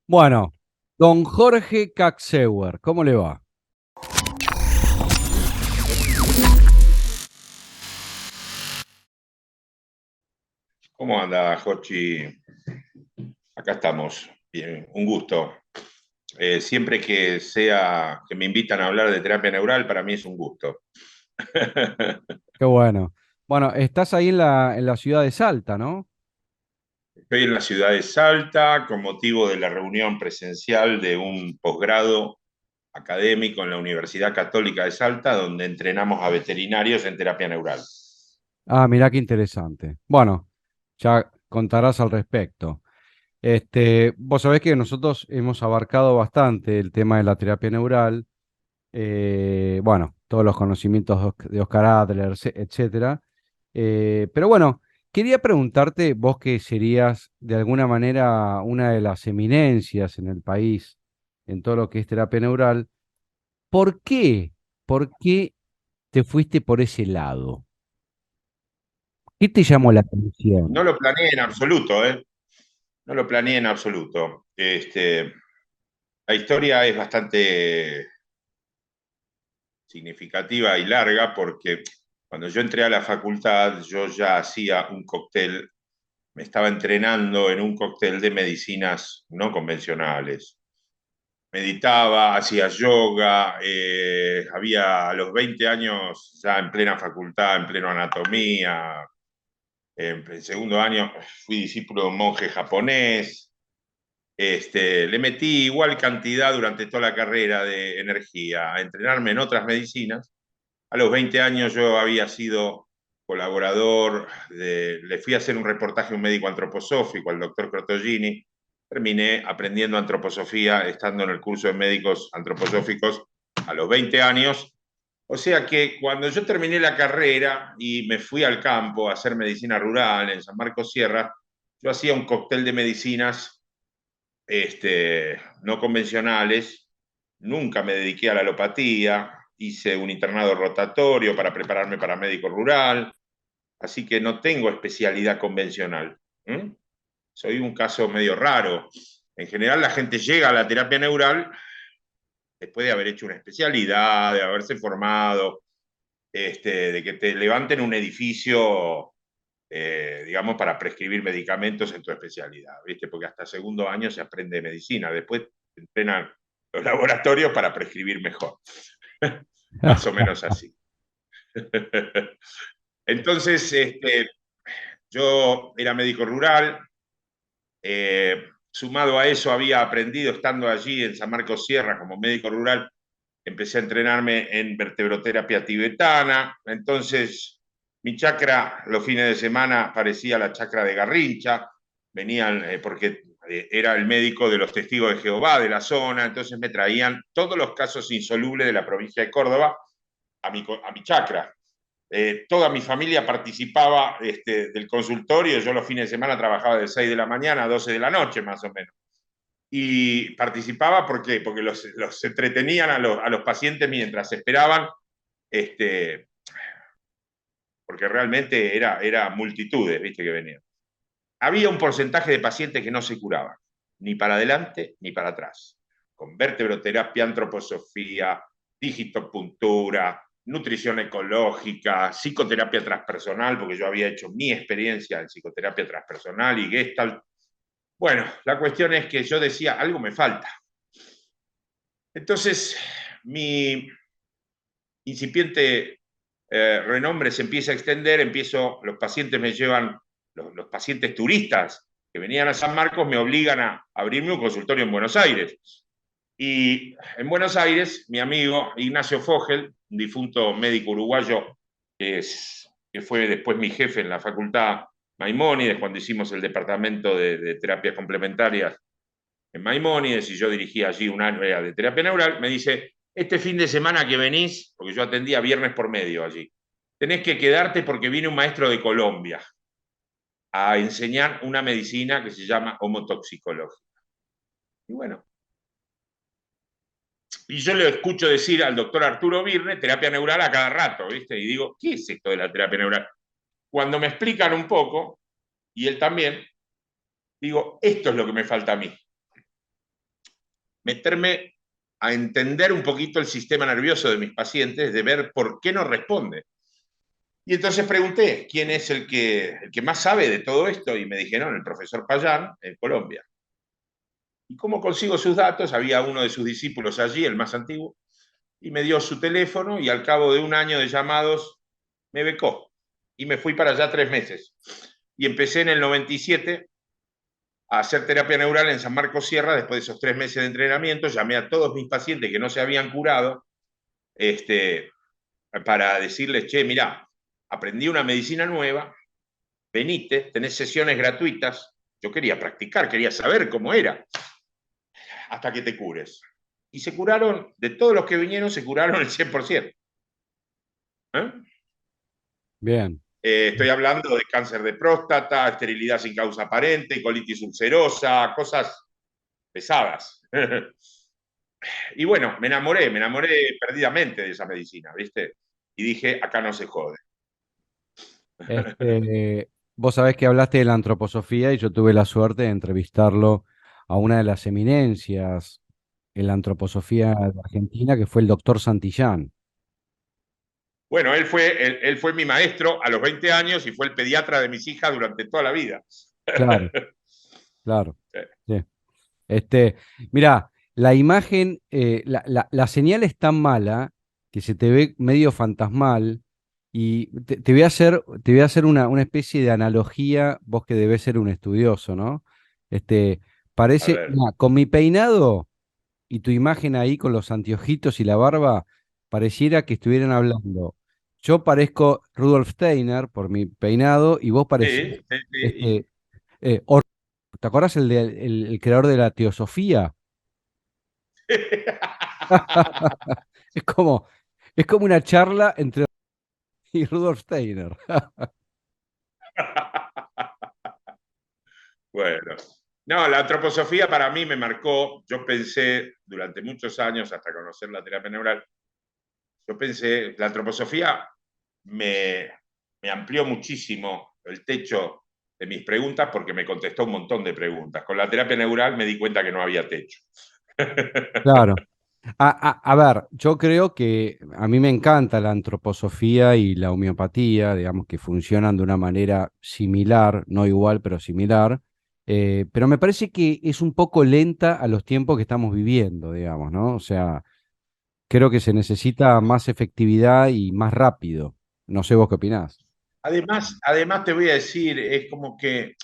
Bueno, don Jorge Kaxauer, ¿cómo le va? ¿Cómo anda, Jochi? Acá estamos. Bien, un gusto. Siempre que sea que me invitan a hablar de terapia neural, para mí es un gusto. Qué bueno. Bueno, estás ahí en la ciudad de Salta, ¿no? Estoy en la ciudad de Salta con motivo de la reunión presencial de un posgrado académico en la Universidad Católica de Salta, donde entrenamos a veterinarios en terapia neural. Ah, mirá qué interesante. Bueno, ya contarás al respecto. Vos sabés que nosotros hemos abarcado bastante el tema de la terapia neural, bueno, todos los conocimientos de Oscar Adler, etcétera. Pero bueno, quería preguntarte, vos que serías de alguna manera una de las eminencias en el país en todo lo que es terapia neural, ¿por qué? ¿Por qué te fuiste por ese lado? ¿Qué te llamó la No atención? lo planeé en absoluto, ¿eh? No lo planeé en absoluto. La historia es bastante significativa y larga porque cuando yo entré a la facultad yo ya hacía un cóctel, me estaba entrenando en un cóctel de medicinas no convencionales. Meditaba, hacía yoga, había a los 20 años ya en plena facultad, en pleno anatomía, en segundo año fui discípulo de un monje japonés. Le metí igual cantidad durante toda la carrera de energía a entrenarme en otras medicinas. A los 20 años yo había sido colaborador, le fui a hacer un reportaje a un médico antroposófico, al doctor Crotogini. Terminé aprendiendo antroposofía estando en el curso de médicos antroposóficos a los 20 años. O sea que cuando yo terminé la carrera y me fui al campo a hacer medicina rural en San Marcos Sierra, yo hacía un cóctel de medicinas no convencionales. Nunca me dediqué a la alopatía, hice un internado rotatorio para prepararme para médico rural, así que no tengo especialidad convencional. ¿Mm? Soy un caso medio raro. En general la gente llega a la terapia neural después de haber hecho una especialidad, de haberse formado, de que te levanten un edificio, digamos, para prescribir medicamentos en tu especialidad, ¿viste? Porque hasta segundo año se aprende medicina, después te entrenan los laboratorios para prescribir mejor. Más o menos así. Entonces, yo era médico rural, sumado a eso había aprendido estando allí en San Marcos Sierra como médico rural, empecé a entrenarme en vertebroterapia tibetana, entonces mi chakra los fines de semana parecía la chacra de Garrincha, venían porque era el médico de los testigos de Jehová de la zona, entonces me traían todos los casos insolubles de la provincia de Córdoba a mi chacra. Toda mi familia participaba del consultorio, yo los fines de semana trabajaba de 6 de la mañana a 12 de la noche más o menos. Y participaba ¿por qué? Porque los entretenían a los pacientes mientras esperaban, este, porque realmente era multitudes, viste que venían. Había un porcentaje de pacientes que no se curaban, ni para adelante ni para atrás, con vertebroterapia, antroposofía, digitopuntura, nutrición ecológica, psicoterapia transpersonal, porque yo había hecho mi experiencia en psicoterapia transpersonal y Gestalt. Bueno, la cuestión es que yo decía, algo me falta. Entonces, mi incipiente renombre se empieza a extender, los pacientes me llevan, los pacientes turistas que venían a San Marcos me obligan a abrirme un consultorio en Buenos Aires. Y en Buenos Aires, mi amigo Ignacio Fogel, un difunto médico uruguayo que fue después mi jefe en la facultad Maimónides, cuando hicimos el departamento de terapias complementarias en Maimónides, y yo dirigía allí un área de terapia neural, me dice, este fin de semana que venís, porque yo atendía viernes por medio allí, tenés que quedarte porque viene un maestro de Colombia a enseñar una medicina que se llama homotoxicología. Y bueno, y yo le escucho decir al doctor Arturo Birne terapia neural a cada rato, ¿viste? Y digo, ¿qué es esto de la terapia neural? Cuando me explican un poco, y él también, digo, esto es lo que me falta a mí. meterme a entender un poquito el sistema nervioso de mis pacientes, de ver por qué no responde. Y entonces pregunté, ¿quién es el que más sabe de todo esto? Y me dijeron, el profesor Payán, en Colombia. ¿Y cómo consigo sus datos? Había uno de sus discípulos allí, el más antiguo, y me dio su teléfono y al cabo de un año de llamados me becó. Y me fui para allá 3 meses. Y empecé en el 97 a hacer terapia neural en San Marcos Sierra después de esos 3 meses de entrenamiento. Llamé a todos mis pacientes que no se habían curado para decirles, che, mirá, aprendí una medicina nueva, venite, tenés sesiones gratuitas. Yo quería practicar, quería saber cómo era, hasta que te cures. Y se curaron, de todos los que vinieron, se curaron el 100%. ¿Eh? Bien. Estoy hablando de cáncer de próstata, esterilidad sin causa aparente, colitis ulcerosa, cosas pesadas. Y bueno, me enamoré perdidamente de esa medicina, ¿viste? Y dije, acá no se jode. Vos sabés que hablaste de la antroposofía y yo tuve la suerte de entrevistarlo a una de las eminencias en la antroposofía de Argentina, que fue el doctor Santillán. Bueno, él fue mi maestro a los 20 años y fue el pediatra de mis hijas durante toda la vida. Claro, claro. Sí. Este, Mirá, la imagen, la señal es tan mala que se te ve medio fantasmal y te voy a hacer una especie de analogía, vos que debés ser un estudioso, ¿no? Este, A Parece, ver. mirá, con mi peinado y tu imagen ahí con los anteojitos y la barba, pareciera que estuvieran hablando. Yo parezco Rudolf Steiner por mi peinado y vos parecés, Sí, sí, sí. este, ¿te acordás el creador de la teosofía? Es como, es como una charla entre y Rudolf Steiner. Bueno, no, la antroposofía para mí me marcó. Yo pensé durante muchos años, hasta conocer la terapia neural, yo pensé, la antroposofía me, me amplió muchísimo el techo de mis preguntas porque me contestó un montón de preguntas. Con la terapia neural me di cuenta que no había techo. Claro. A ver, yo creo que a mí me encanta la antroposofía y la homeopatía, digamos que funcionan de una manera similar, no igual, pero similar, pero me parece que es un poco lenta a los tiempos que estamos viviendo, digamos, ¿no? O sea, creo que se necesita más efectividad y más rápido. No sé vos qué opinás. Además te voy a decir, es como que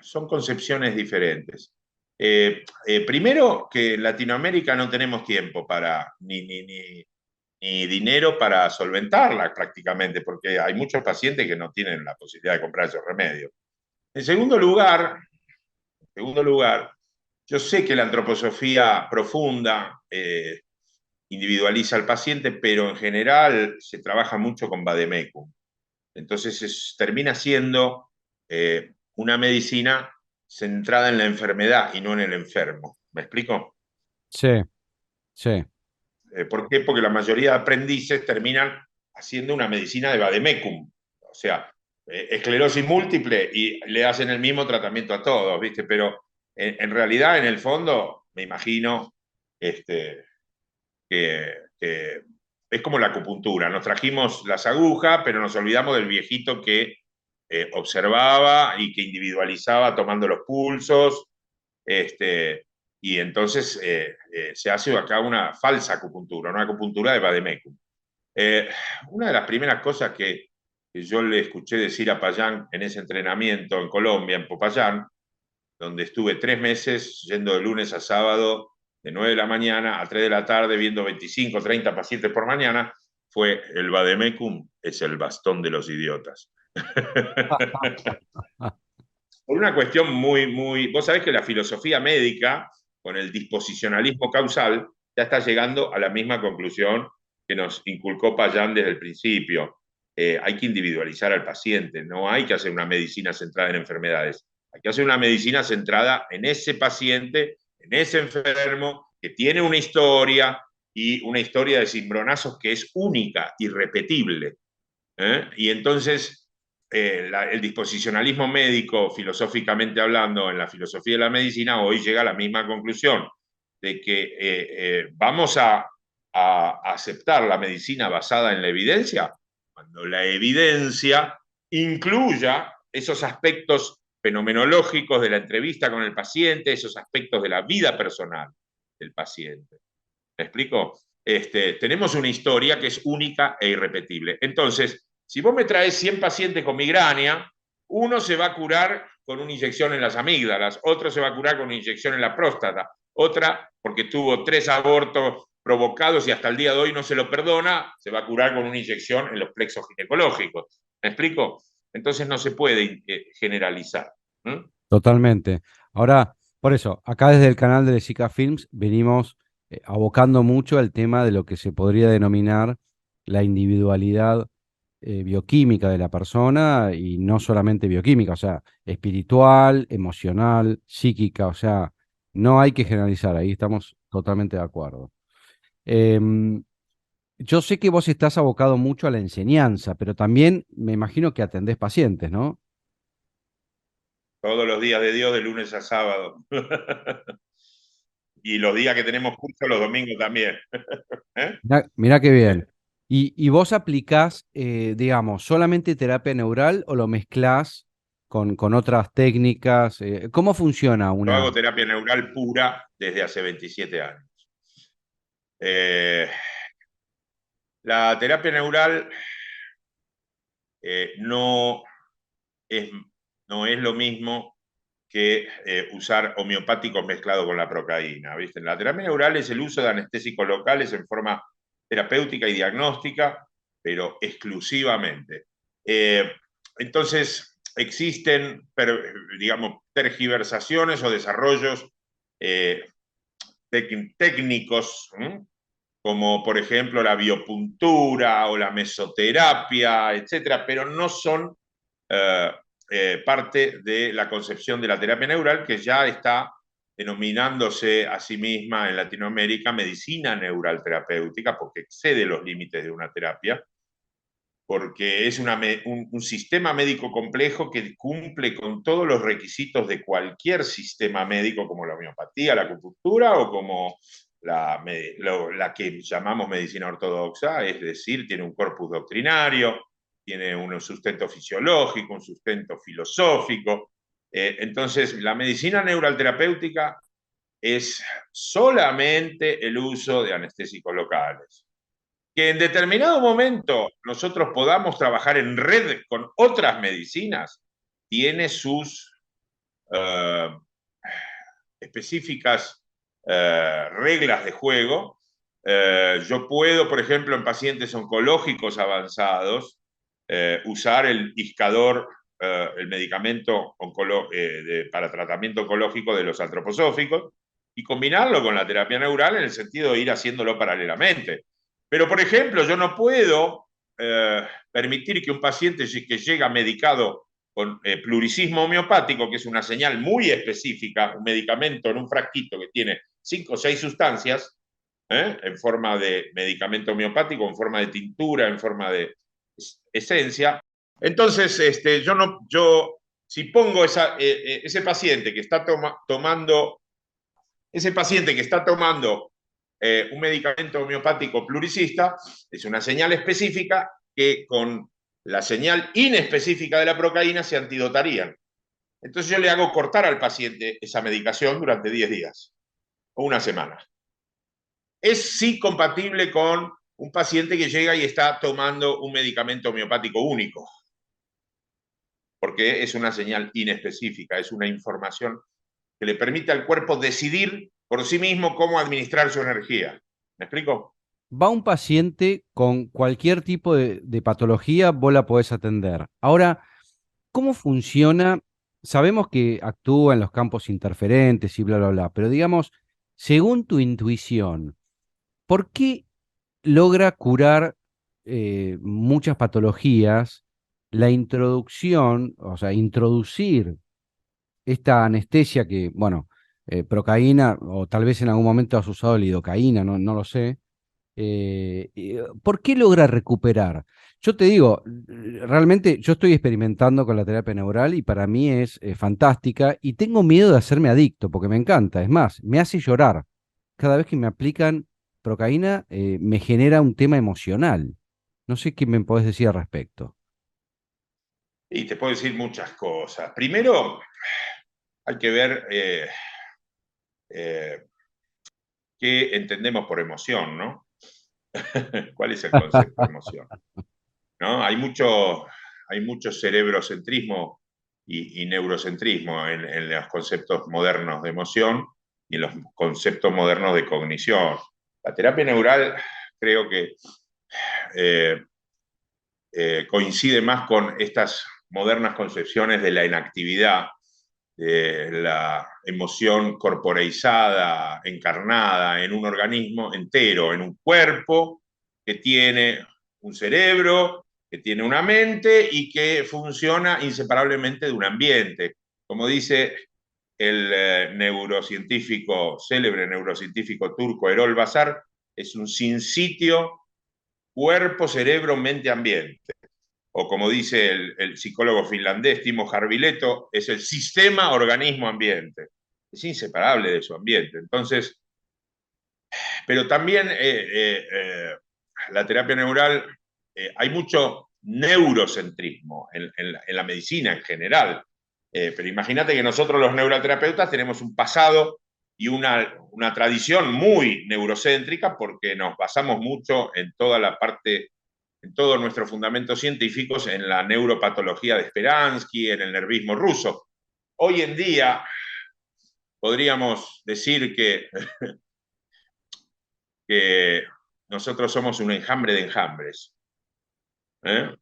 son concepciones diferentes. Primero, que en Latinoamérica no tenemos tiempo para, ni dinero para solventarla prácticamente, porque hay muchos pacientes que no tienen la posibilidad de comprar esos remedios. En segundo lugar, yo sé que la antroposofía profunda individualiza al paciente, pero en general se trabaja mucho con vademecum. Entonces termina siendo una medicina centrada en la enfermedad y no en el enfermo. ¿Me explico? Sí, sí, ¿Por qué? Porque la mayoría de aprendices terminan haciendo una medicina de vademecum. O sea, esclerosis múltiple y le hacen el mismo tratamiento a todos, ¿viste? Pero en realidad, en el fondo, me imagino este, que es como la acupuntura. Nos trajimos las agujas, pero nos olvidamos del viejito que observaba y que individualizaba tomando los pulsos. Y entonces se hace acá una falsa acupuntura, una acupuntura de Vademecum. Eh, una de las primeras cosas que yo le escuché decir a Payán en ese entrenamiento en Colombia, en Popayán, donde estuve 3 meses yendo de lunes a sábado, de 9 de la mañana a 3 de la tarde, viendo 25, 30 pacientes por mañana, fue el Vademecum es el bastón de los idiotas. Por una cuestión muy. Vos sabés que la filosofía médica, con el disposicionalismo causal, ya está llegando a la misma conclusión que nos inculcó Payán desde el principio. Hay que individualizar al paciente, no hay que hacer una medicina centrada en enfermedades, hay que hacer una medicina centrada en ese paciente, en ese enfermo, que tiene una historia y una historia de cimbronazos que es única, irrepetible. Y entonces el disposicionalismo médico, filosóficamente hablando, en la filosofía de la medicina, hoy llega a la misma conclusión, de que vamos a aceptar la medicina basada en la evidencia, cuando la evidencia incluya esos aspectos fenomenológicos de la entrevista con el paciente, esos aspectos de la vida personal del paciente. ¿Me explico? Tenemos una historia que es única e irrepetible. Entonces, si vos me traes 100 pacientes con migraña, uno se va a curar con una inyección en las amígdalas, otro se va a curar con una inyección en la próstata, otra porque tuvo 3 abortos provocados y hasta el día de hoy no se lo perdona, se va a curar con una inyección en los plexos ginecológicos. ¿Me explico? Entonces no se puede generalizar. Totalmente. Ahora, por eso, acá desde el canal de Zika Films venimos abocando mucho al tema de lo que se podría denominar la individualidad bioquímica de la persona y no solamente bioquímica, o sea, espiritual, emocional, psíquica, o sea, no hay que generalizar, ahí estamos totalmente de acuerdo. Em, yo sé que vos estás abocado mucho a la enseñanza, pero también me imagino que atendés pacientes, ¿no? Todos los días de Dios, de lunes a sábado. Y los días que tenemos curso, los domingos también. ¿Eh? Mirá qué bien. Y vos aplicás, digamos, solamente terapia neural o lo mezclás con otras técnicas? ¿Cómo funciona Yo una? hago terapia neural pura desde hace 27 años. Eh, la terapia neural no, es, no es lo mismo que usar homeopáticos mezclado con la procaína. ¿Viste? La terapia neural es el uso de anestésicos locales en forma terapéutica y diagnóstica, pero exclusivamente. Entonces, existen, digamos, tergiversaciones o desarrollos eh, técnicos, como por ejemplo la biopuntura o la mesoterapia, etcétera, pero no son eh, parte de la concepción de la terapia neural, que ya está denominándose a sí misma en Latinoamérica medicina neural terapéutica, porque excede los límites de una terapia, porque es un sistema médico complejo que cumple con todos los requisitos de cualquier sistema médico, como la homeopatía, la acupuntura o como la que llamamos medicina ortodoxa, es decir, tiene un corpus doctrinario, tiene un sustento fisiológico, un sustento filosófico. Entonces, la medicina neural terapéutica es solamente el uso de anestésicos locales. Que en determinado momento nosotros podamos trabajar en red con otras medicinas, tiene sus uh, específicas reglas de juego. Yo puedo, por ejemplo, en pacientes oncológicos avanzados, usar el iscador, el medicamento para tratamiento oncológico de los antroposóficos, y combinarlo con la terapia neural en el sentido de ir haciéndolo paralelamente. Pero, por ejemplo, yo no puedo permitir que un paciente que llega medicado con pluricismo homeopático, que es una señal muy específica, un medicamento en un frasquito que tiene 5 o 6 sustancias, en forma de medicamento homeopático, en forma de tintura, en forma de esencia. Entonces, yo si pongo ese paciente que está tomando un medicamento homeopático pluricista, es una señal específica que con la señal inespecífica de la procaína se antidotarían. Entonces yo le hago cortar al paciente esa medicación durante 10 días o una semana. Es sí compatible con un paciente que llega y está tomando un medicamento homeopático único, porque es una señal inespecífica, es una información que le permite al cuerpo decidir por sí mismo cómo administrar su energía. ¿Me explico? Va un paciente con cualquier tipo de patología, vos la podés atender. Ahora, ¿cómo funciona? Sabemos que actúa en los campos interferentes y bla, bla, bla, pero digamos, según tu intuición, ¿por qué logra curar muchas patologías la introducción, o sea, introducir esta anestesia que, bueno, procaína, o tal vez en algún momento has usado lidocaína, no lo sé? ¿Por qué logra recuperar? Yo te digo, realmente yo estoy experimentando con la terapia neural y para mí es fantástica y tengo miedo de hacerme adicto porque me encanta. Es más, me hace llorar. Cada vez que me aplican procaína, me genera un tema emocional. No sé qué me podés decir al respecto. Y te puedo decir muchas cosas. Primero, hay que ver eh, qué entendemos por emoción, ¿no? ¿Cuál es el concepto de emoción? ¿No? Hay mucho cerebrocentrismo y neurocentrismo en los conceptos modernos de emoción y en los conceptos modernos de cognición. La terapia neural creo que eh, coincide más con estas modernas concepciones de la inactividad, de la emoción corporeizada, encarnada en un organismo entero, en un cuerpo que tiene un cerebro, que tiene una mente y que funciona inseparablemente de un ambiente. Como dice el neurocientífico, célebre neurocientífico turco Erol Bazar, es un sinsitio cuerpo, cerebro, mente, ambiente. O como dice el psicólogo finlandés Timo Harvileto, es el sistema organismo-ambiente. Es inseparable de su ambiente. Entonces, pero también la terapia neural, hay mucho neurocentrismo en la medicina en general. Pero imagínate que nosotros los neuroterapeutas tenemos un pasado y una tradición muy neurocéntrica porque nos basamos mucho en toda la parte, en todos nuestros fundamentos científicos en la neuropatología de Speransky, en el nervismo ruso. Hoy en día podríamos decir que nosotros somos un enjambre de enjambres.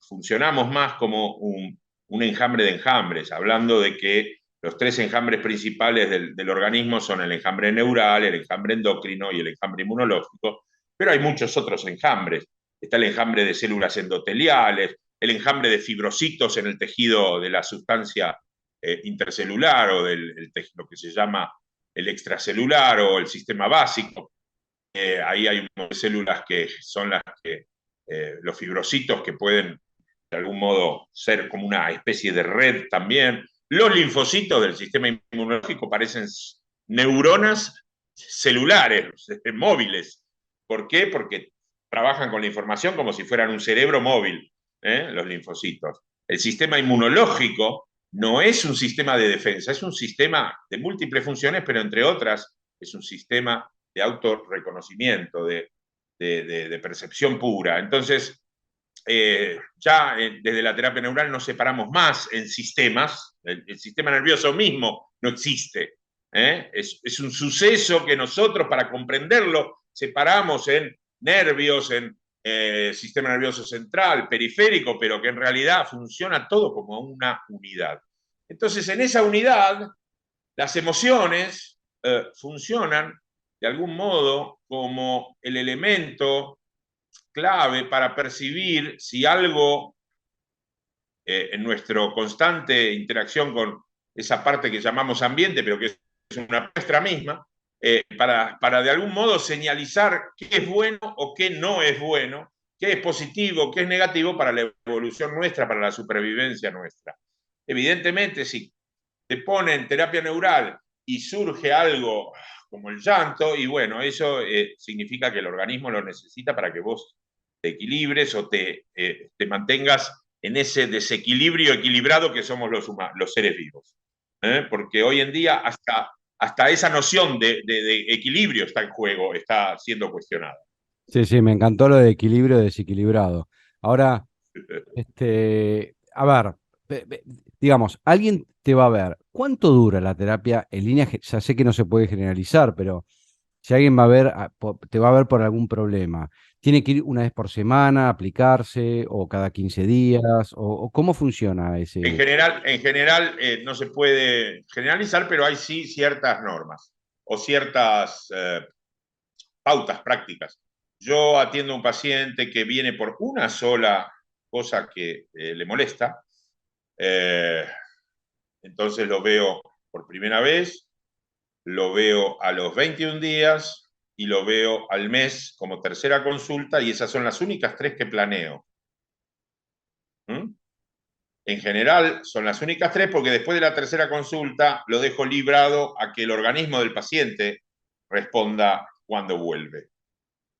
Funcionamos más como un enjambre de enjambres, hablando de que los tres enjambres principales del organismo son el enjambre neural, el enjambre endocrino y el enjambre inmunológico, pero hay muchos otros enjambres. Está el enjambre de células endoteliales, el enjambre de fibrocitos en el tejido de la sustancia intercelular o lo que se llama el extracelular o el sistema básico. Ahí hay células que son los fibrocitos que pueden de algún modo ser como una especie de red también. Los linfocitos del sistema inmunológico parecen neuronas celulares, móviles. ¿Por qué? Porque trabajan con la información como si fueran un cerebro móvil, los linfocitos. El sistema inmunológico no es un sistema de defensa, es un sistema de múltiples funciones, pero entre otras es un sistema de autorreconocimiento, de percepción pura. Entonces, desde la terapia neural nos separamos más en sistemas, el sistema nervioso mismo no existe. Es un suceso que nosotros, para comprenderlo, separamos en nervios, en sistema nervioso central, periférico, pero que en realidad funciona todo como una unidad. Entonces, en esa unidad, las emociones funcionan de algún modo como el elemento clave para percibir si algo en nuestra constante interacción con esa parte que llamamos ambiente, pero que es una muestra misma, para de algún modo señalizar qué es bueno o qué no es bueno, qué es positivo, qué es negativo para la evolución nuestra, para la supervivencia nuestra. Evidentemente, si te ponen terapia neural y surge algo como el llanto, y bueno, eso significa que el organismo lo necesita para que vos te equilibres o te mantengas en ese desequilibrio equilibrado que somos los seres vivos. Porque hoy en día hasta esa noción de equilibrio está en juego, está siendo cuestionada. Sí, sí, me encantó lo de equilibrio desequilibrado. Ahora, a ver, digamos, alguien te va a ver. ¿Cuánto dura la terapia en línea? Ya sé que no se puede generalizar, pero si alguien va a ver, te va a ver por algún problema, ¿tiene que ir una vez por semana, aplicarse, o cada 15 días? ¿O cómo funciona ese? En general no se puede generalizar, pero hay sí ciertas normas o ciertas pautas prácticas. Yo atiendo a un paciente que viene por una sola cosa que le molesta, eh, entonces lo veo por primera vez, lo veo a los 21 días y lo veo al mes como tercera consulta y esas son las únicas tres que planeo. ¿Mm? En general son las únicas tres porque después de la tercera consulta lo dejo librado a que el organismo del paciente responda cuando vuelve.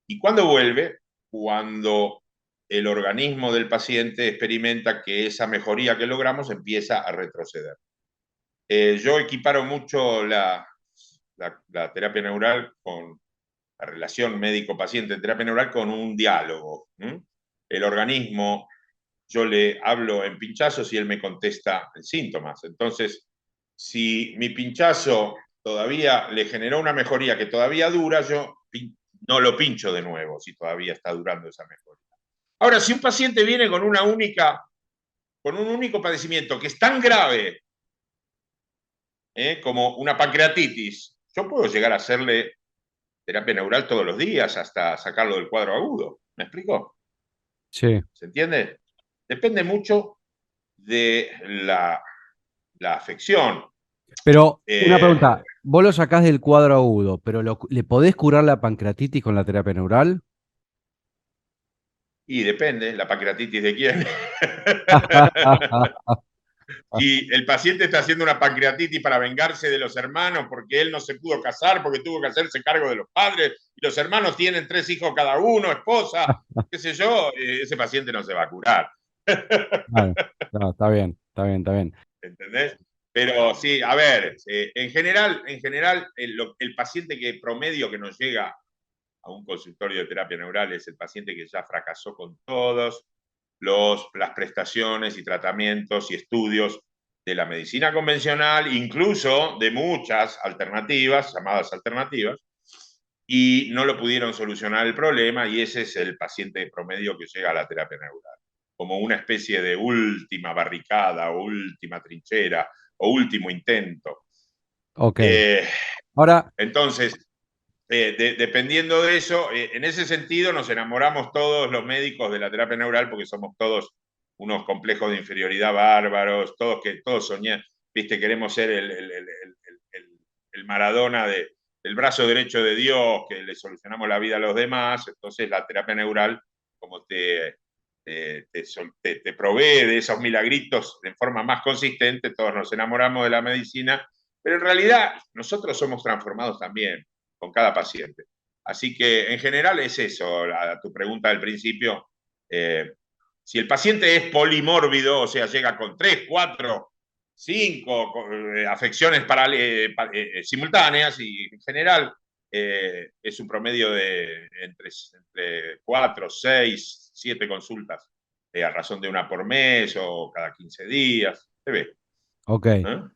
¿Y cuándo vuelve? Cuando el organismo del paciente experimenta que esa mejoría que logramos empieza a retroceder. Yo equiparo mucho la terapia neural con la relación médico-paciente en terapia neural con un diálogo. El organismo, yo le hablo en pinchazos y él me contesta en síntomas. Entonces, si mi pinchazo todavía le generó una mejoría que todavía dura, yo no lo pincho de nuevo si todavía está durando esa mejoría. Ahora, si un paciente viene con con un único padecimiento que es tan grave como una pancreatitis, yo puedo llegar a hacerle terapia neural todos los días hasta sacarlo del cuadro agudo. ¿Me explico? Sí. ¿Se entiende? Depende mucho de la afección. Pero una Eh, pregunta, vos lo sacás del cuadro agudo, pero ¿le podés curar la pancreatitis con la terapia neural? y depende, la pancreatitis de quién. Si el paciente está haciendo una pancreatitis para vengarse de los hermanos porque él no se pudo casar, porque tuvo que hacerse cargo de los padres, y los hermanos tienen 3 hijos cada uno, esposa, qué sé yo, ese paciente no se va a curar. Claro, claro, está bien, está bien, está bien. ¿Entendés? Pero sí, a ver, en general el paciente que promedio que nos llega a un consultorio de terapia neural es el paciente que ya fracasó con todos las prestaciones y tratamientos y estudios de la medicina convencional, incluso de muchas alternativas, llamadas alternativas, y no lo pudieron solucionar el problema, y ese es el paciente promedio que llega a la terapia neural, como una especie de última barricada o última trinchera o último intento. Ok. Eh, Ahora, entonces, dependiendo de eso, en ese sentido nos enamoramos todos los médicos de la terapia neural porque somos todos unos complejos de inferioridad bárbaros, todos soñamos, viste, queremos ser el Maradona del brazo derecho de Dios, que le solucionamos la vida a los demás. Entonces la terapia neural, como te provee de esos milagritos de forma más consistente, todos nos enamoramos de la medicina, pero en realidad nosotros somos transformados también con cada paciente. Así que en general es eso, a tu pregunta del principio. Si el paciente es polimórbido, o sea, llega con 3, 4, 5 afecciones simultáneas, y en general es un promedio de entre 4, 6, 7 consultas a razón de una por mes o cada 15 días. Se ve. ok,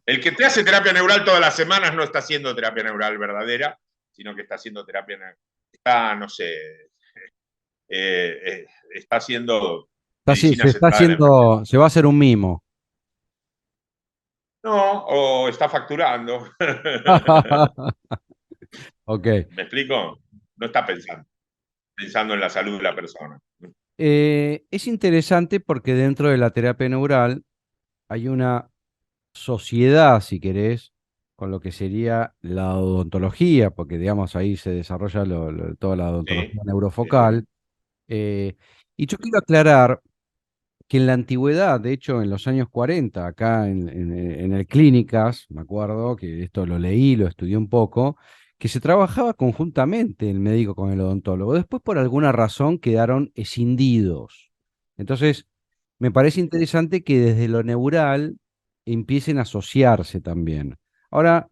El que te hace terapia neural todas las semanas no está haciendo terapia neural verdadera, sino que está haciendo terapia neural. Está, no sé, está haciendo medicina se está centrada en la enfermedad. haciendo, se va a hacer un mimo. No, o está facturando. Ok. ¿Me explico? No está pensando en la salud de la persona. Es interesante porque dentro de la terapia neural hay una sociedad, si querés, con lo que sería la odontología, porque digamos ahí se desarrolla toda la Sí, odontología sí, sí. neurofocal. eh, y yo quiero aclarar que en la antigüedad, de hecho en los años 40, acá en el Clínicas, me acuerdo que esto lo leí, lo estudié un poco, que se trabajaba conjuntamente el médico con el odontólogo. Después por alguna razón quedaron escindidos. Entonces, me parece interesante que desde lo neural empiecen a asociarse también. Ahora,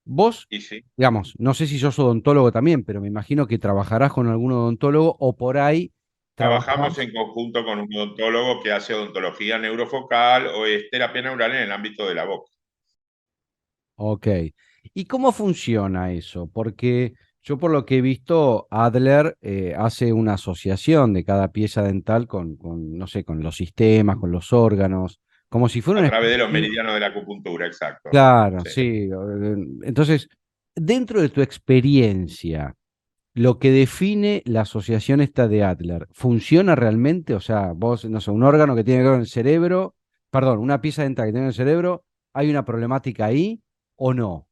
vos, Y sí. digamos, no sé si sos odontólogo también, pero me imagino que trabajarás con algún odontólogo o por ahí Trabajamos trabajás. en conjunto con un odontólogo que hace odontología neurofocal o es terapia neural en el ámbito de la boca. Ok. ¿Y cómo funciona eso? Porque yo por lo que he visto, Adler hace una asociación de cada pieza dental no sé, con los sistemas, con los órganos, como si fuera A una través de los especie... meridianos de la acupuntura, exacto. Claro, Sí. sí. Entonces, dentro de tu experiencia, lo que define la asociación esta de Adler, ¿funciona realmente? O sea, vos, no sé, un órgano que tiene que ver con el cerebro, perdón, una pieza dental que tiene en el cerebro, ¿hay una problemática ahí o no?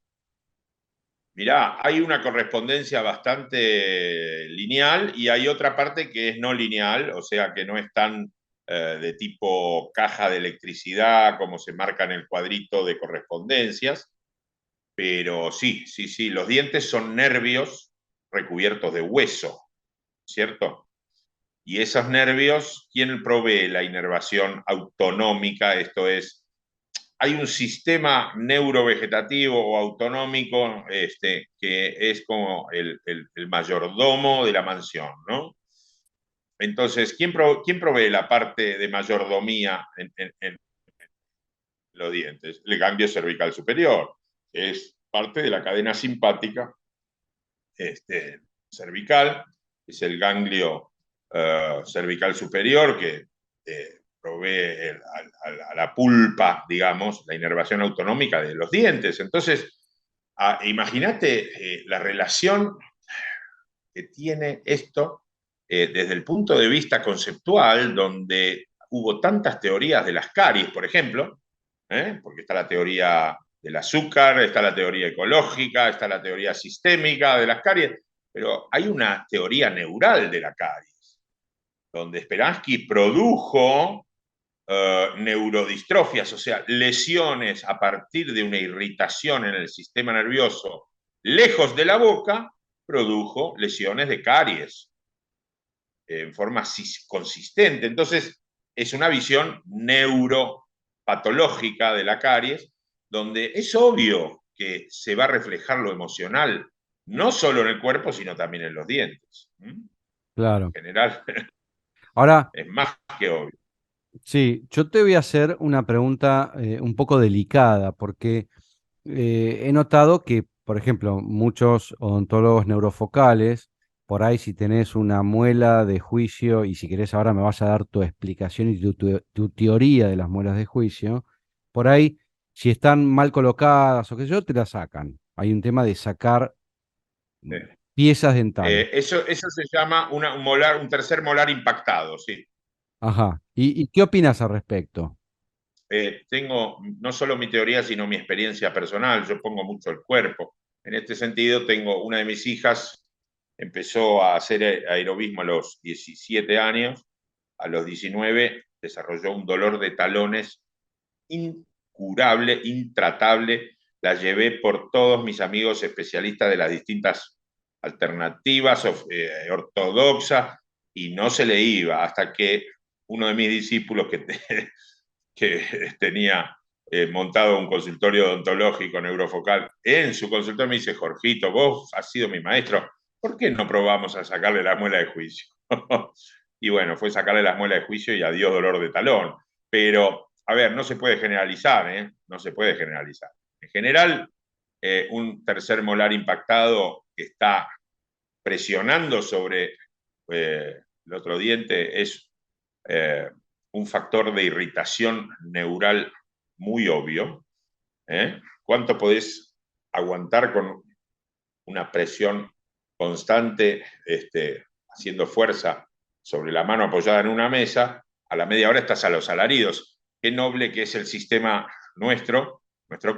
Mirá, hay una correspondencia bastante lineal y hay otra parte que es no lineal, o sea que no es tan de tipo caja de electricidad, como se marca en el cuadrito de correspondencias, pero sí, sí, sí, los dientes son nervios recubiertos de hueso, ¿cierto? Y esos nervios, ¿quién provee la inervación autonómica? Esto es, hay un sistema neurovegetativo o autonómico que es como el mayordomo de la mansión, ¿no? Entonces, ¿quién provee la parte de mayordomía en los dientes? El ganglio cervical superior, que es parte de la cadena simpática cervical, es el ganglio cervical superior que provee a la pulpa, digamos, la inervación autonómica de los dientes. Entonces, imagínate la relación que tiene esto desde el punto de vista conceptual, donde hubo tantas teorías de las caries, por ejemplo, porque está la teoría del azúcar, está la teoría ecológica, está la teoría sistémica de las caries, pero hay una teoría neural de la caries, donde Speransky produjo neurodistrofias, o sea, lesiones a partir de una irritación en el sistema nervioso lejos de la boca, produjo lesiones de caries en forma consistente. Entonces, es una visión neuropatológica de la caries, donde es obvio que se va a reflejar lo emocional, no solo en el cuerpo, sino también en los dientes. En Claro. general, Ahora, es más que obvio. sí, yo te voy a hacer una pregunta un poco delicada, porque he notado que, por ejemplo, muchos odontólogos neurofocales, por ahí si tenés una muela de juicio, y si querés ahora me vas a dar tu explicación y tu teoría de las muelas de juicio, por ahí, si están mal colocadas o qué sé yo, te las sacan. Hay un tema de sacar piezas dentales. Eso se llama un tercer molar impactado, sí. Ajá. ¿Y qué opinas al respecto? Tengo no solo mi teoría, sino mi experiencia personal. Yo pongo mucho el cuerpo. En este sentido, tengo una de mis hijas, empezó a hacer aerobismo a los 17 años, a los 19 desarrolló un dolor de talones incurable, intratable. La llevé por todos mis amigos especialistas de las distintas alternativas ortodoxas y no se le iba hasta que uno de mis discípulos que tenía montado un consultorio odontológico neurofocal en su consultorio me dice, Jorgito, vos has sido mi maestro, ¿por qué no probamos a sacarle la muela de juicio? Y bueno, fue sacarle las muelas de juicio y adiós dolor de talón. Pero, a ver, no se puede generalizar, ¿eh? No se puede generalizar. En general, un tercer molar impactado que está presionando sobre el otro diente es eh, un factor de irritación neural muy obvio. ¿Cuánto podés aguantar con una presión constante, haciendo fuerza sobre la mano apoyada en una mesa? A la media hora estás a los alaridos. Qué noble que es el sistema nuestro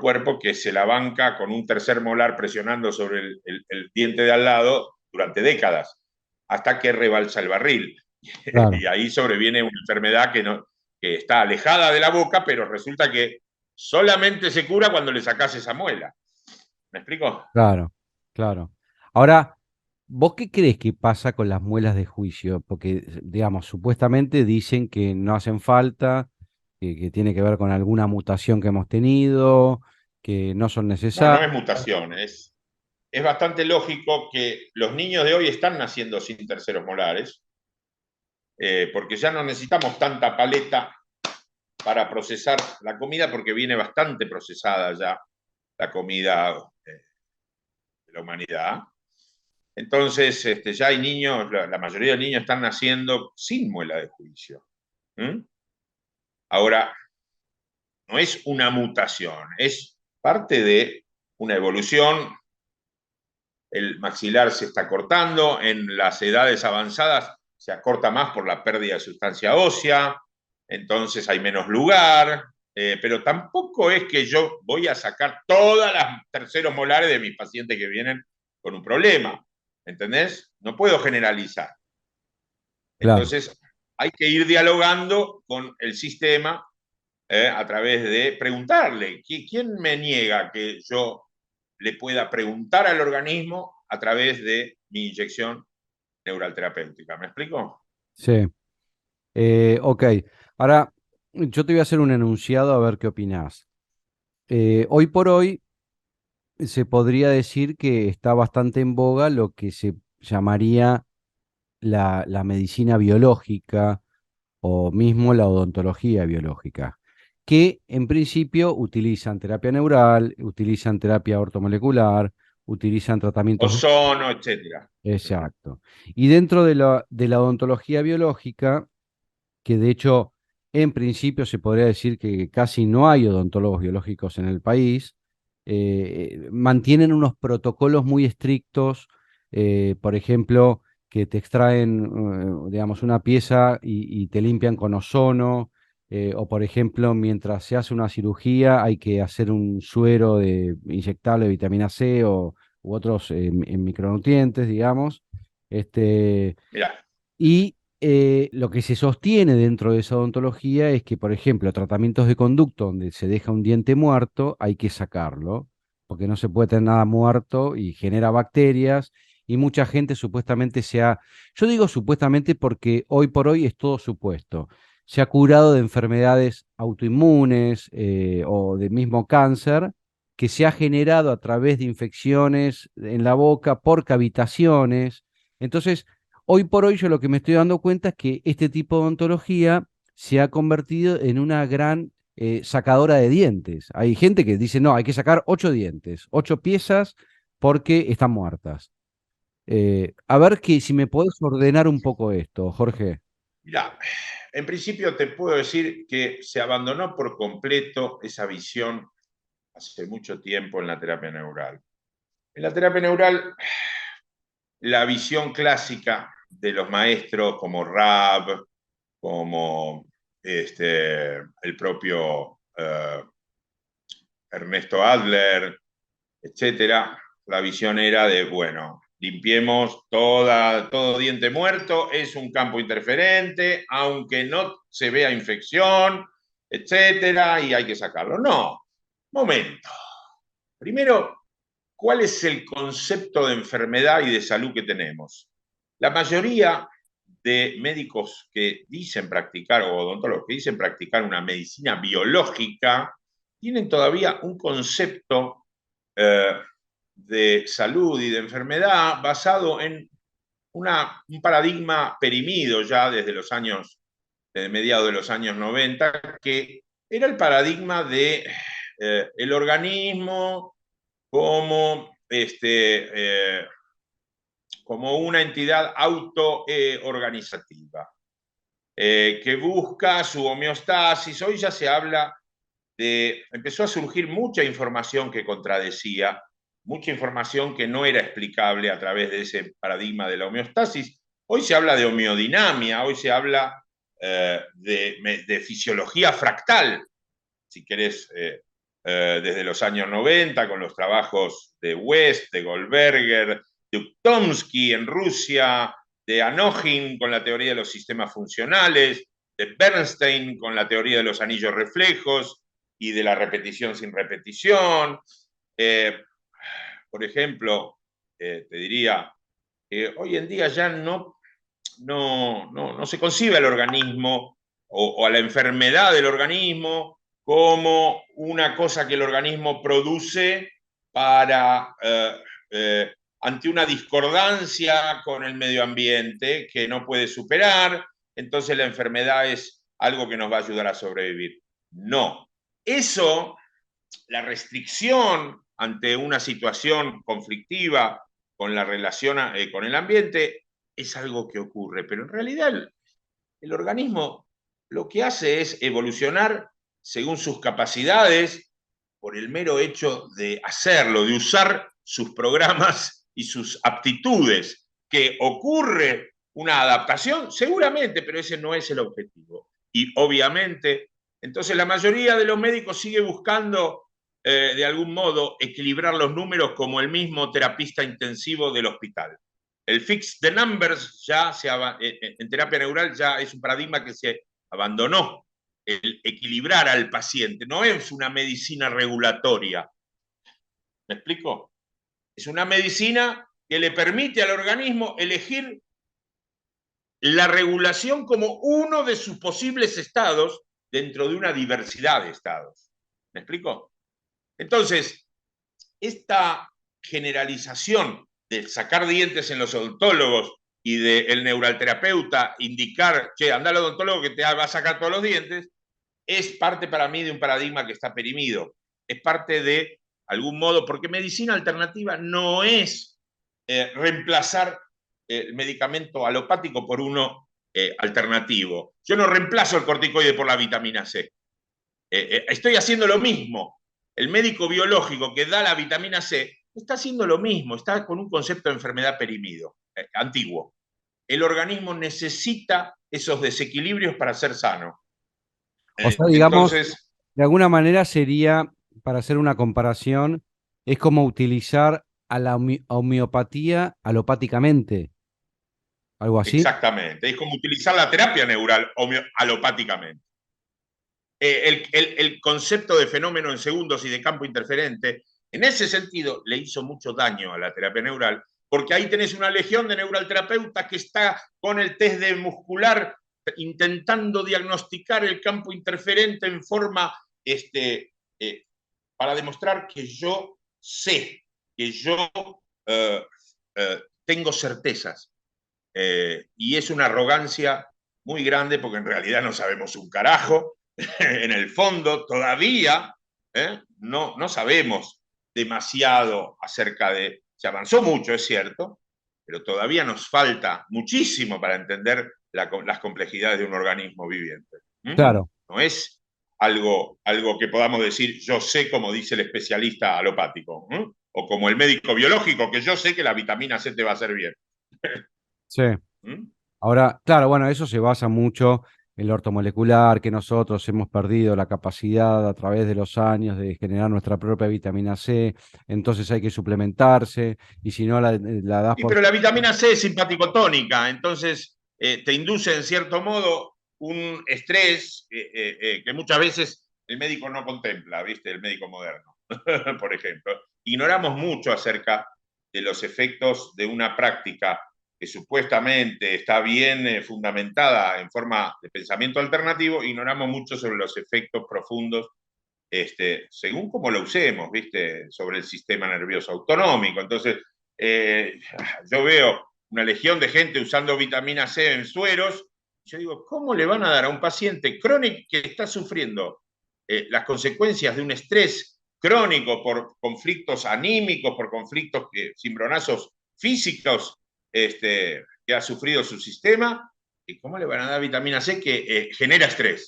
cuerpo, que se la banca con un tercer molar presionando sobre el diente de al lado durante décadas, hasta que rebalsa el barril. Claro, Y ahí sobreviene una enfermedad que está alejada de la boca, pero resulta que solamente se cura cuando le sacas esa muela. ¿Me explico? claro, claro. Ahora, ¿vos qué crees que pasa con las muelas de juicio? Porque, digamos, supuestamente dicen que no hacen falta, que tiene que ver con alguna mutación que hemos tenido, que no son No, no necesarias. es mutación, es bastante lógico que los niños de hoy están naciendo sin terceros molares, porque ya no necesitamos tanta paleta para procesar la comida, porque viene bastante procesada ya la comida de la humanidad. Entonces, ya hay niños, la mayoría de niños están naciendo sin muela de juicio. ¿Mm? Ahora, no es una mutación, es parte de una evolución. El maxilar se está cortando, en las edades avanzadas se acorta más por la pérdida de sustancia ósea, entonces hay menos lugar, pero tampoco es que yo voy a sacar todas las terceros molares de mis pacientes que vienen con un problema, ¿entendés? No puedo generalizar. Claro, Entonces, hay que ir dialogando con el sistema a través de preguntarle. ¿Quién me niega que yo le pueda preguntar al organismo a través de mi inyección neural terapéutica? ¿Me explico? Sí. Ok. Ahora, yo te voy a hacer un enunciado a ver qué opinás. Hoy por hoy se podría decir que está bastante en boga lo que se llamaría la medicina biológica o mismo la odontología biológica, que en principio utilizan terapia neural, utilizan terapia ortomolecular, utilizan tratamientos. Ozono, etcétera. Exacto. Y dentro de la odontología biológica, que de hecho en principio se podría decir que casi no hay odontólogos biológicos en el país, mantienen unos protocolos muy estrictos, por ejemplo, que te extraen, digamos, una pieza y te limpian con ozono, o por ejemplo, mientras se hace una cirugía hay que hacer un suero inyectable de vitamina C u otros micronutrientes, digamos. Este, Mira, y lo que se sostiene dentro de esa odontología es que, por ejemplo, tratamientos de conducto donde se deja un diente muerto, hay que sacarlo, porque no se puede tener nada muerto y genera bacterias. Y mucha gente supuestamente yo digo supuestamente porque hoy por hoy es todo supuesto, se ha curado de enfermedades autoinmunes o de mismo cáncer que se ha generado a través de infecciones en la boca por cavitaciones. Entonces, hoy por hoy yo lo que me estoy dando cuenta es que este tipo de odontología se ha convertido en una gran sacadora de dientes. Hay gente que dice, no, hay que sacar 8 dientes, 8 piezas porque están muertas. A ver si me podés ordenar un poco esto, Jorge. mira, en principio te puedo decir que se abandonó por completo esa visión hace mucho tiempo en la terapia neural. En la terapia neural, la visión clásica de los maestros como Rab, como el propio Ernesto Adler, etcétera, la visión era de, bueno, limpiemos todo diente muerto, es un campo interferente, aunque no se vea infección, etcétera, y hay que sacarlo. No, momento. Primero, ¿cuál es el concepto de enfermedad y de salud que tenemos? La mayoría de médicos que dicen practicar, o odontólogos que dicen practicar una medicina biológica, tienen todavía un concepto eh, de salud y de enfermedad basado en un paradigma perimido ya desde mediados de los años 90, que era el paradigma de el organismo como, como una entidad autoorganizativa que busca su homeostasis. Hoy ya se habla empezó a surgir mucha información que contradecía, mucha información que no era explicable a través de ese paradigma de la homeostasis. Hoy se habla de homeodinamia, hoy se habla de fisiología fractal, si querés, desde los años 90, con los trabajos de West, de Goldberger, de Uktomsky en Rusia, de Anochin con la teoría de los sistemas funcionales, de Bernstein con la teoría de los anillos reflejos y de la repetición sin repetición. Eh, por ejemplo, te diría, hoy en día ya no se concibe al organismo o a la enfermedad del organismo como una cosa que el organismo produce para ante una discordancia con el medio ambiente que no puede superar, entonces la enfermedad es algo que nos va a ayudar a sobrevivir. No. Eso, la restricción ante una situación conflictiva con la relación con el ambiente, es algo que ocurre, pero en realidad el organismo lo que hace es evolucionar según sus capacidades por el mero hecho de hacerlo, de usar sus programas y sus aptitudes. Que ocurre una adaptación, seguramente, pero ese no es el objetivo. Y obviamente, entonces la mayoría de los médicos sigue buscando de algún modo equilibrar los números como el mismo terapista intensivo del hospital. El fix the numbers ya en terapia neural ya es un paradigma que se abandonó. El equilibrar al paciente no es una medicina regulatoria. ¿Me explico? Es una medicina que le permite al organismo elegir la regulación como uno de sus posibles estados dentro de una diversidad de estados. ¿Me explico? Entonces, esta generalización de sacar dientes en los odontólogos y del neuralterapeuta indicar, che, anda al odontólogo que te va a sacar todos los dientes, es parte para mí de un paradigma que está perimido. Es parte de algún modo, porque medicina alternativa no es reemplazar el medicamento alopático por uno alternativo. Yo no reemplazo el corticoide por la vitamina C. Estoy haciendo lo mismo. El médico biológico que da la vitamina C está haciendo lo mismo, está con un concepto de enfermedad perimido, antiguo. El organismo necesita esos desequilibrios para ser sano. O sea, digamos, Entonces, de alguna manera sería, para hacer una comparación, es como utilizar a la homeopatía alopáticamente, algo así. exactamente, es como utilizar la terapia neural alopáticamente. El concepto de fenómeno en segundos y de campo interferente, en ese sentido, le hizo mucho daño a la terapia neural, porque ahí tenés una legión de neuralterapeutas que está con el test de muscular intentando diagnosticar el campo interferente en forma para demostrar que yo sé, que yo eh, tengo certezas. Y es una arrogancia muy grande porque en realidad no sabemos un carajo. En el fondo, todavía no sabemos demasiado acerca de... Se avanzó mucho, es cierto, pero todavía nos falta muchísimo para entender las complejidades de un organismo viviente. Claro, No es algo que podamos decir, yo sé como dice el especialista alopático, o como el médico biológico, que yo sé que la vitamina C te va a hacer bien. sí. Ahora, claro, bueno, eso se basa mucho en lo ortomolecular, que nosotros hemos perdido la capacidad a través de los años de generar nuestra propia vitamina C, entonces hay que suplementarse, y si no la das Sí, por... pero la vitamina C es simpaticotónica, entonces te induce en cierto modo un estrés que muchas veces el médico no contempla, ¿viste? El médico moderno, por ejemplo. Ignoramos mucho acerca de los efectos de una práctica que supuestamente está bien fundamentada en forma de pensamiento alternativo, ignoramos mucho sobre los efectos profundos según cómo lo usemos, ¿viste? Sobre el sistema nervioso autonómico. Entonces, eh, yo veo una legión de gente usando vitamina C en sueros. Yo digo, ¿cómo le van a dar a un paciente crónico que está sufriendo las consecuencias de un estrés crónico por conflictos anímicos, por conflictos cimbronazos físicos que ha sufrido su sistema? ¿Y cómo le van a dar vitamina C que genera estrés?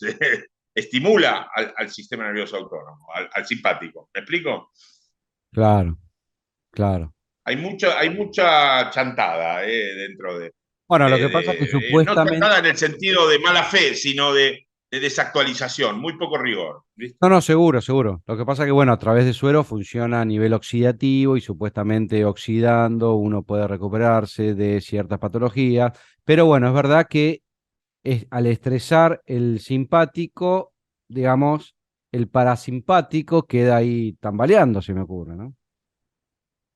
Estimula al sistema nervioso autónomo, al simpático. ¿Me explico? Claro, claro. Hay mucha chantada dentro Bueno, lo que pasa es que no supuestamente... chantada en el sentido de mala fe, sino de desactualización, muy poco rigor. No, ¿Viste? no, seguro, seguro. Lo que pasa es que, bueno, a través de suero funciona a nivel oxidativo y supuestamente oxidando uno puede recuperarse de ciertas patologías, pero bueno, es verdad que al estresar el simpático, digamos, el parasimpático queda ahí tambaleando, se me ocurre, ¿no?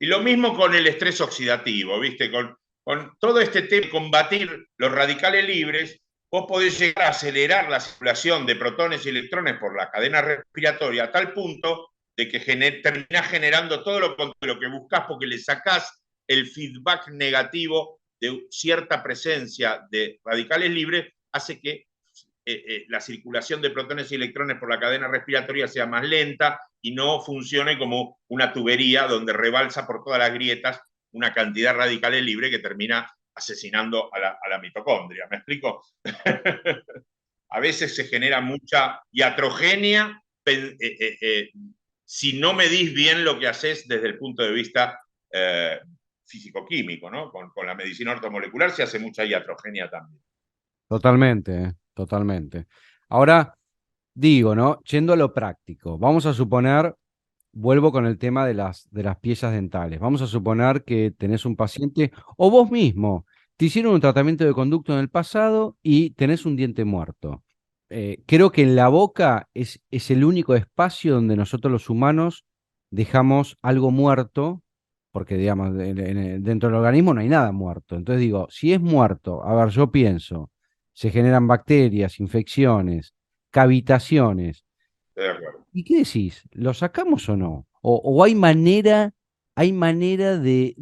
Y lo mismo con el estrés oxidativo, ¿viste? Con todo este tema de combatir los radicales libres, vos podés llegar a acelerar la circulación de protones y electrones por la cadena respiratoria a tal punto de que terminás generando todo lo contrario que buscás porque le sacás el feedback negativo de cierta presencia de radicales libres, hace que la circulación de protones y electrones por la cadena respiratoria sea más lenta y no funcione como una tubería donde rebalsa por todas las grietas una cantidad radical libre que termina asesinando a la mitocondria. ¿Me explico? A veces se genera mucha iatrogenia si no medís bien lo que haces desde el punto de vista físico-químico, ¿no? Con la medicina ortomolecular se hace mucha iatrogenia también. Totalmente, totalmente. Ahora, digo, ¿no? Yendo a lo práctico, vamos a suponer vuelvo con el tema de las piezas dentales. Vamos a suponer que tenés un paciente, o vos mismo, te hicieron un tratamiento de conducto en el pasado y tenés un diente muerto. Creo que en la boca es el único espacio donde nosotros los humanos dejamos algo muerto, porque digamos, dentro del organismo no hay nada muerto. Entonces digo, si es muerto, a ver, yo pienso, se generan bacterias, infecciones, cavitaciones. Estoy de acuerdo. ¿Y qué decís? ¿Lo sacamos o no? ¿O hay manera de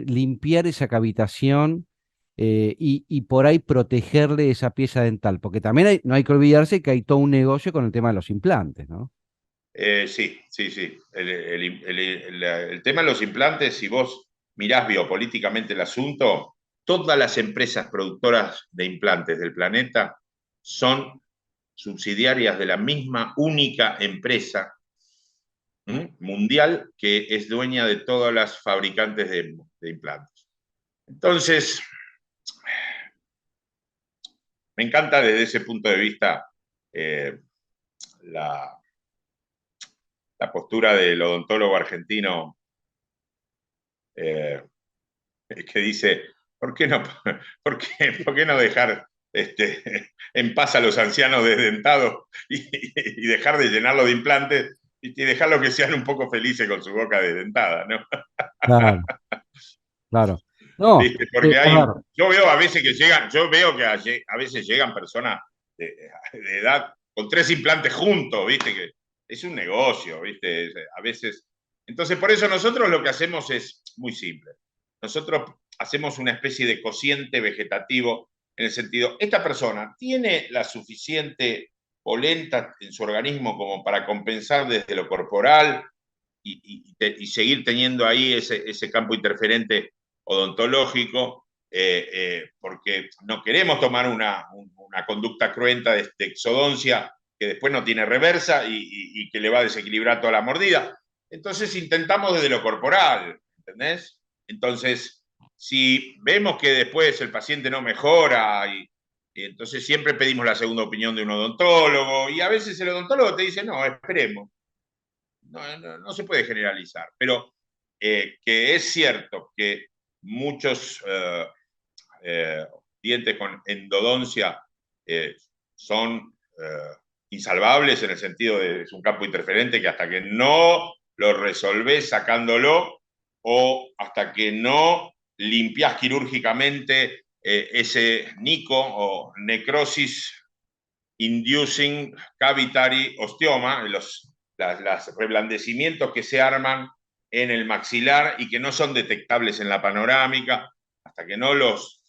limpiar esa cavitación y por ahí protegerle esa pieza dental? Porque también no hay que olvidarse que hay todo un negocio con el tema de los implantes, ¿no? Sí, sí, sí. El tema de los implantes, si vos mirás biopolíticamente el asunto, todas las empresas productoras de implantes del planeta son subsidiarias de la misma única empresa mundial que es dueña de todas las fabricantes de implantes. Entonces, me encanta desde ese punto de vista eh, la, la postura del odontólogo argentino eh, que dice, ¿por qué no, por qué no dejar en paz a los ancianos desdentados y dejar de llenarlo de implantes y dejarlo que sean un poco felices con su boca desdentada, ¿no? Claro, claro. No, ¿Viste? Porque a ver, yo veo a veces que llegan, yo veo que a veces llegan personas de edad con 3 implantes juntos, ¿viste? Que es un negocio, ¿viste? A veces. Entonces, por eso nosotros lo que hacemos es muy simple. Nosotros hacemos una especie de cociente vegetativo en el sentido, esta persona tiene la suficiente polenta en su organismo como para compensar desde lo corporal y seguir teniendo ahí ese campo interferente odontológico, porque no queremos tomar una conducta cruenta de exodoncia que después no tiene reversa y que le va a desequilibrar toda la mordida. Entonces intentamos desde lo corporal, ¿entendés? Entonces, si vemos que después el paciente no mejora y entonces siempre pedimos la segunda opinión de un odontólogo y a veces el odontólogo te dice, no, esperemos. No se puede generalizar, pero que es cierto que muchos eh, dientes con endodoncia eh, son insalvables en el sentido de es un campo interferente que hasta que no lo resolvés sacándolo o hasta que no limpias quirúrgicamente ese nico o necrosis inducing cavitary osteoma, los reblandecimientos que se arman en el maxilar y que no son detectables en la panorámica, hasta que no los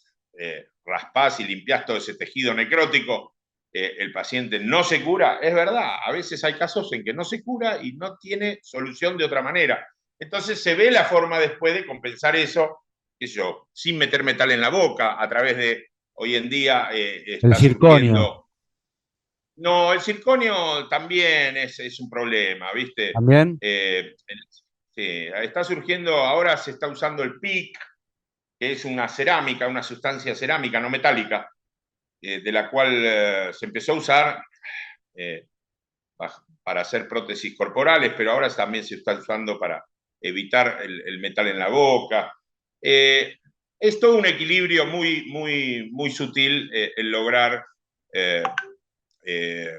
raspás y limpiás todo ese tejido necrótico, el paciente no se cura. Es verdad, a veces hay casos en que no se cura y no tiene solución de otra manera. Entonces se ve la forma después de compensar eso, qué sé yo, sin meter metal en la boca, a través de, hoy en día el está circonio surgiendo. No, el circonio también es un problema, ¿viste? también. Sí, está surgiendo, ahora se está usando el PIC, que es una cerámica, una sustancia cerámica no metálica, de la cual se empezó a usar eh, para hacer prótesis corporales, pero ahora también se está usando para evitar el metal en la boca. Es todo un equilibrio muy, muy, muy sutil el lograr eh, eh,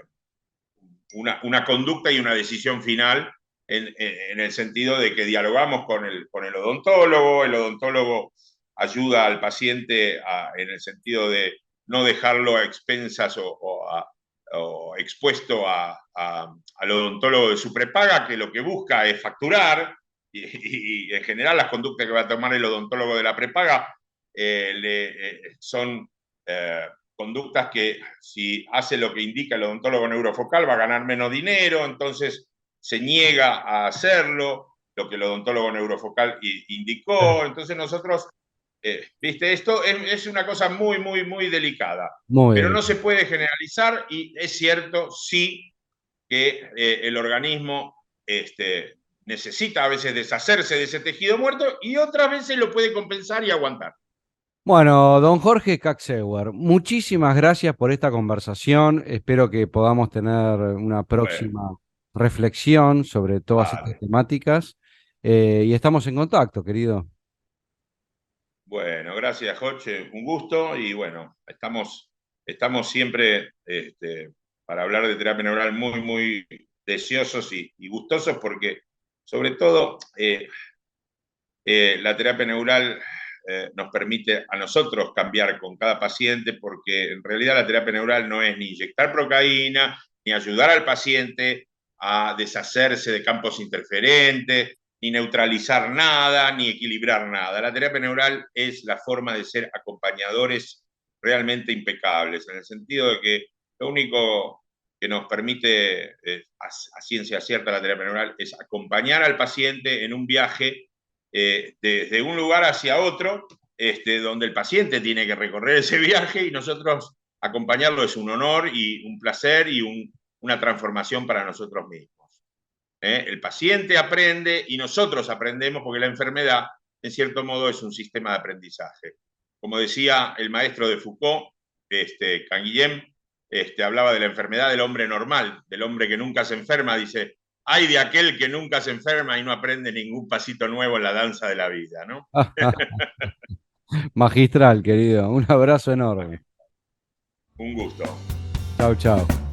una conducta y una decisión final en el sentido de que dialogamos con el odontólogo ayuda al paciente en el sentido de no dejarlo a expensas o expuesto al odontólogo de su prepaga, que lo que busca es facturar, y en general las conductas que va a tomar el odontólogo de la prepaga son conductas que si hace lo que indica el odontólogo neurofocal va a ganar menos dinero, entonces se niega a hacerlo, lo que el odontólogo neurofocal indicó. Entonces nosotros, viste, esto es una cosa muy, muy, muy delicada, Muy pero no delicado. se puede generalizar y es cierto, sí, que el organismo necesita a veces deshacerse de ese tejido muerto y otras veces lo puede compensar y aguantar. Bueno, don Jorge Kaxeuer, muchísimas gracias por esta conversación. Espero que podamos tener una Bueno, próxima reflexión sobre todas estas Vale. temáticas. Y estamos en contacto, querido. Bueno, gracias, Joche. Un gusto y bueno, estamos siempre para hablar de terapia neural muy, muy deseosos y gustosos porque sobre todo la terapia neural nos permite a nosotros cambiar con cada paciente porque en realidad la terapia neural no es ni inyectar procaína, ni ayudar al paciente a deshacerse de campos interferentes, ni neutralizar nada, ni equilibrar nada. La terapia neural es la forma de ser acompañadores realmente impecables, en el sentido de que lo único que nos permite a ciencia cierta la terapia neural es acompañar al paciente en un viaje desde un lugar hacia otro, donde el paciente tiene que recorrer ese viaje y nosotros acompañarlo es un honor y un placer y una transformación para nosotros mismos. El paciente aprende y nosotros aprendemos porque la enfermedad, en cierto modo, es un sistema de aprendizaje. Como decía el maestro de Foucault, Canguilhem, hablaba de la enfermedad del hombre normal, del hombre que nunca se enferma, dice, hay de aquel que nunca se enferma y no aprende ningún pasito nuevo en la danza de la vida, ¿no? Magistral, querido. Un abrazo enorme. Un gusto. Chau, chau.